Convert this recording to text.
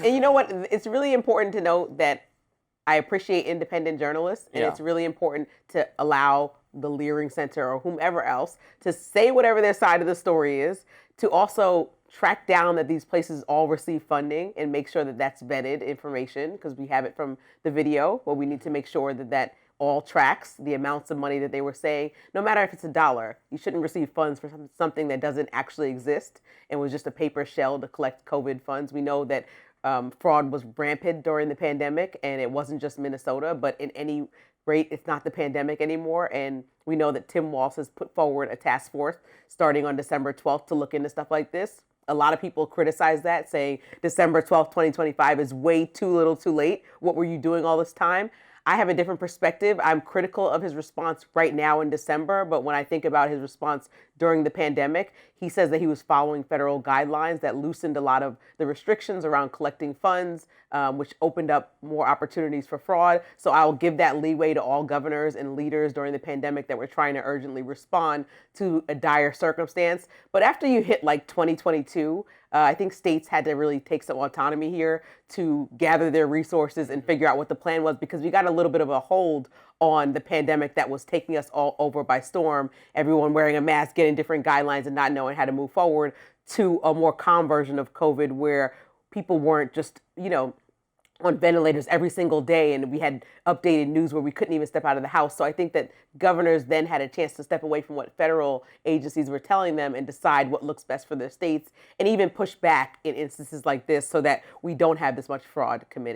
And you know what? It's really important to note that I appreciate independent journalists, and it's really important to allow the Leering Center or whomever else to say whatever their side of the story is, to also track down that these places all receive funding and make sure that that's vetted information, because we have it from the video, but we need to make sure that that all tracks the amounts of money that they were saying. No matter if it's $1, you shouldn't receive funds for something that doesn't actually exist and was just a paper shell to collect COVID funds. We know that fraud was rampant during the pandemic, and it wasn't just Minnesota, but in any rate, it's not the pandemic anymore. And we know that Tim Walz has put forward a task force starting on December 12th to look into stuff like this. A lot of people criticize that, saying December 12th, 2025 is way too little too late. What were you doing all this time? I have a different perspective. I'm critical of his response right now in December, but when I think about his response during the pandemic, he says that he was following federal guidelines that loosened a lot of the restrictions around collecting funds, which opened up more opportunities for fraud. So I'll give that leeway to all governors and leaders during the pandemic that were trying to urgently respond to a dire circumstance. But after you hit like 2022, I think states had to really take some autonomy here to gather their resources and figure out what the plan was, because we got a little bit of a hold on the pandemic that was taking us all over by storm. Everyone wearing a mask, getting different guidelines and not knowing how to move forward, to a more calm version of COVID where people weren't just, on ventilators every single day, and we had updated news where we couldn't even step out of the house. So I think that governors then had a chance to step away from what federal agencies were telling them and decide what looks best for their states, and even push back in instances like this so that we don't have this much fraud committed.